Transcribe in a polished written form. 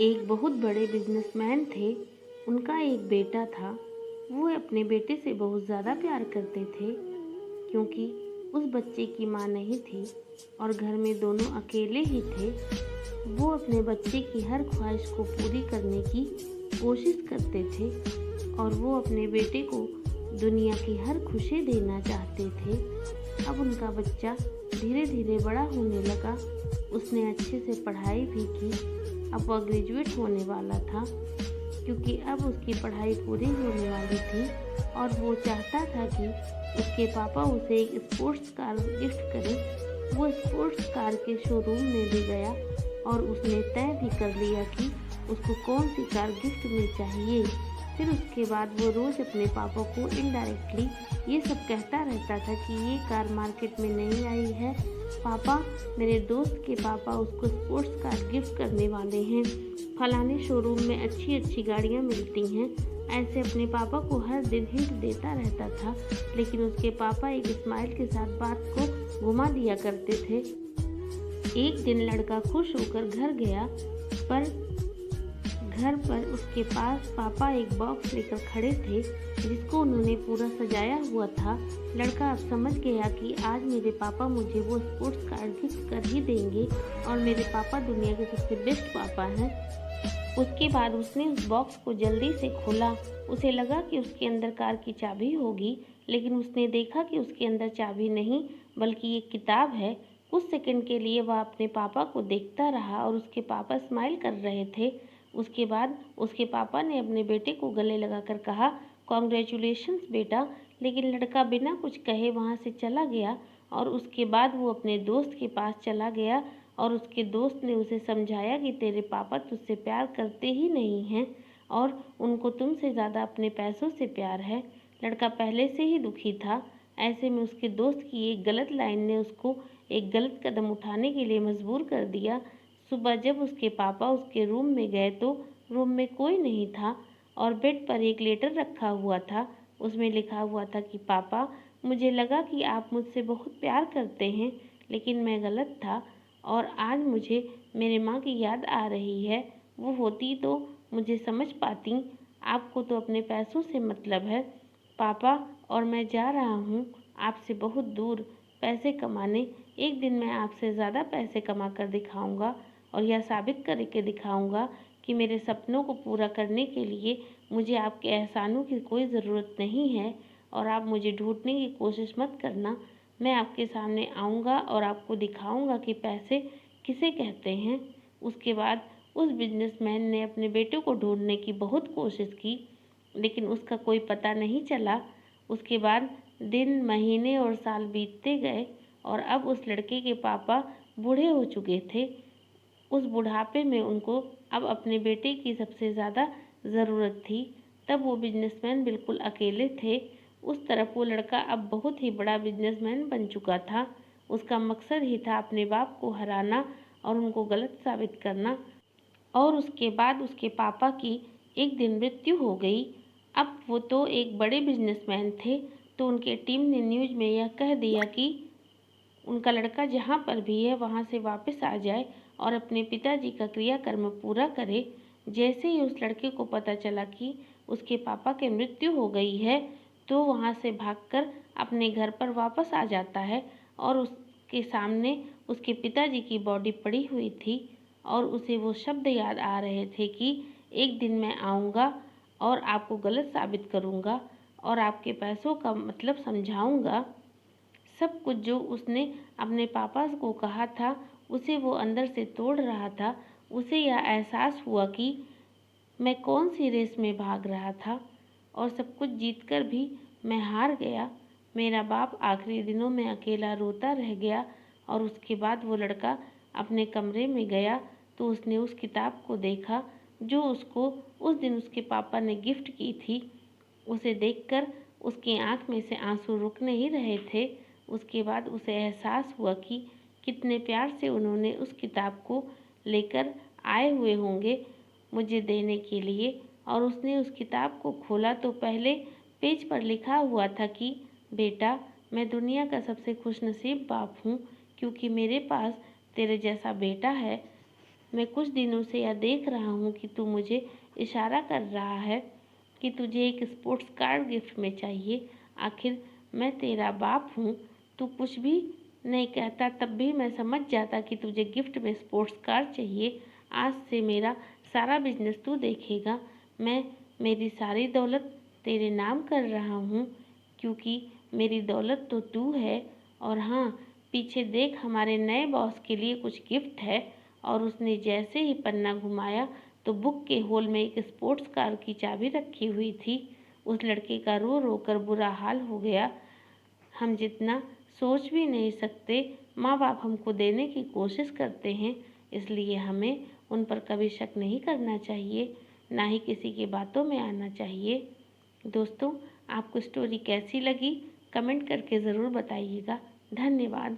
एक बहुत बड़े बिजनेसमैन थे। उनका एक बेटा था। वो अपने बेटे से बहुत ज़्यादा प्यार करते थे क्योंकि उस बच्चे की माँ नहीं थी और घर में दोनों अकेले ही थे। वो अपने बच्चे की हर ख्वाहिश को पूरी करने की कोशिश करते थे और वो अपने बेटे को दुनिया की हर खुशी देना चाहते थे। अब उनका बच्चा धीरे धीरे बड़ा होने लगा। उसने अच्छे से पढ़ाई भी की। अब वह ग्रेजुएट होने वाला था क्योंकि अब उसकी पढ़ाई पूरी होने वाली थी और वो चाहता था कि उसके पापा उसे एक स्पोर्ट्स कार गिफ्ट करें। वो स्पोर्ट्स कार के शोरूम में भी गया और उसने तय भी कर लिया कि उसको कौन सी कार गिफ्ट में चाहिए। फिर उसके बाद वो रोज़ अपने पापा को इनडायरेक्टली ये सब कहता रहता था कि ये कार मार्केट में नहीं आई है पापा, मेरे दोस्त के पापा उसको स्पोर्ट्स कार गिफ्ट करने वाले हैं। फलाने शोरूम में अच्छी अच्छी गाड़ियाँ मिलती हैं। ऐसे अपने पापा को हर दिन हिंट देता रहता था, लेकिन उसके पापा एक स्माइल के साथ बात को घुमा दिया करते थे। एक दिन लड़का खुश होकर घर गया, पर घर पर उसके पास पापा एक बॉक्स लेकर खड़े थे जिसको उन्होंने पूरा सजाया हुआ था। लड़का अब समझ गया कि आज मेरे पापा मुझे वो स्पोर्ट्स कार गिफ्ट कर ही देंगे और मेरे पापा दुनिया के सबसे बेस्ट पापा हैं। उसके बाद उसने उस बॉक्स को जल्दी से खोला। उसे लगा कि उसके अंदर कार की चाबी होगी, लेकिन उसने देखा कि उसके अंदर चाबी नहीं बल्कि एक किताब है। कुछ सेकंड के लिए वह अपने पापा को देखता रहा और उसके पापा स्माइल कर रहे थे। उसके बाद उसके पापा ने अपने बेटे को गले लगाकर कहा, कॉन्ग्रेचुलेशंस बेटा। लेकिन लड़का बिना कुछ कहे वहाँ से चला गया और उसके बाद वो अपने दोस्त के पास चला गया और उसके दोस्त ने उसे समझाया कि तेरे पापा तुझसे प्यार करते ही नहीं हैं और उनको तुमसे ज़्यादा अपने पैसों से प्यार है। लड़का पहले से ही दुखी था। ऐसे में उसके दोस्त की एक गलत लाइन ने उसको एक गलत कदम उठाने के लिए मजबूर कर दिया। सुबह जब उसके पापा उसके रूम में गए तो रूम में कोई नहीं था और बेड पर एक लेटर रखा हुआ था। उसमें लिखा हुआ था कि पापा, मुझे लगा कि आप मुझसे बहुत प्यार करते हैं, लेकिन मैं गलत था और आज मुझे मेरे माँ की याद आ रही है। वो होती तो मुझे समझ पाती। आपको तो अपने पैसों से मतलब है पापा, और मैं जा रहा हूँ आपसे बहुत दूर पैसे कमाने। एक दिन मैं आपसे ज़्यादा पैसे कमा कर दिखाऊँगा और यह साबित करके दिखाऊँगा कि मेरे सपनों को पूरा करने के लिए मुझे आपके एहसानों की कोई ज़रूरत नहीं है और आप मुझे ढूंढने की कोशिश मत करना। मैं आपके सामने आऊँगा और आपको दिखाऊँगा कि पैसे किसे कहते हैं। उसके बाद उस बिजनेसमैन ने अपने बेटे को ढूंढने की बहुत कोशिश की, लेकिन उसका कोई पता नहीं चला। उसके बाद दिन, महीने और साल बीतते गए और अब उस लड़के के पापा बूढ़े हो चुके थे। उस बुढ़ापे में उनको अब अपने बेटे की सबसे ज़्यादा ज़रूरत थी। तब वो बिजनेसमैन बिल्कुल अकेले थे। उस तरफ वो लड़का अब बहुत ही बड़ा बिजनेसमैन बन चुका था। उसका मकसद ही था अपने बाप को हराना और उनको गलत साबित करना। और उसके बाद उसके पापा की एक दिन मृत्यु हो गई। अब वो तो एक बड़े बिजनेसमैन थे, तो उनके टीम ने न्यूज़ में यह कह दिया कि उनका लड़का जहाँ पर भी है वहाँ से वापस आ जाए और अपने पिताजी का क्रियाकर्म पूरा करे। जैसे ही उस लड़के को पता चला कि उसके पापा की मृत्यु हो गई है, तो वहाँ से भागकर अपने घर पर वापस आ जाता है और उसके सामने उसके पिताजी की बॉडी पड़ी हुई थी और उसे वो शब्द याद आ रहे थे कि एक दिन मैं आऊँगा और आपको गलत साबित करूँगा और आपके पैसों का मतलब समझाऊँगा। सब कुछ जो उसने अपने पापा को कहा था उसे वो अंदर से तोड़ रहा था। उसे यह एहसास हुआ कि मैं कौन सी रेस में भाग रहा था और सब कुछ जीतकर भी मैं हार गया। मेरा बाप आखिरी दिनों में अकेला रोता रह गया। और उसके बाद वो लड़का अपने कमरे में गया तो उसने उस किताब को देखा जो उसको उस दिन उसके पापा ने गिफ्ट की थी। उसे देखकर उसकी आंख में से आंसू रुक नहीं रहे थे। उसके बाद उसे एहसास हुआ कि कितने प्यार से उन्होंने उस किताब को लेकर आए हुए होंगे मुझे देने के लिए। और उसने उस किताब को खोला तो पहले पेज पर लिखा हुआ था कि बेटा, मैं दुनिया का सबसे खुशनसीब बाप हूँ क्योंकि मेरे पास तेरे जैसा बेटा है। मैं कुछ दिनों से यह देख रहा हूँ कि तू मुझे इशारा कर रहा है कि तुझे एक स्पोर्ट्स कार गिफ्ट में चाहिए। आखिर मैं तेरा बाप हूँ, तू कुछ भी नहीं कहता तब भी मैं समझ जाता कि तुझे गिफ्ट में स्पोर्ट्स कार चाहिए। आज से मेरा सारा बिजनेस तू देखेगा। मैं मेरी सारी दौलत तेरे नाम कर रहा हूँ, क्योंकि मेरी दौलत तो तू है। और हाँ, पीछे देख, हमारे नए बॉस के लिए कुछ गिफ्ट है। और उसने जैसे ही पन्ना घुमाया तो बुक के होल में एक स्पोर्ट्स कार की चाबी रखी हुई थी। उस लड़के का रो रो कर बुरा हाल हो गया। हम जितना सोच भी नहीं सकते, माँ बाप हमको देने की कोशिश करते हैं, इसलिए हमें उन पर कभी शक नहीं करना चाहिए, ना ही किसी की बातों में आना चाहिए। दोस्तों, आपको स्टोरी कैसी लगी कमेंट करके ज़रूर बताइएगा। धन्यवाद।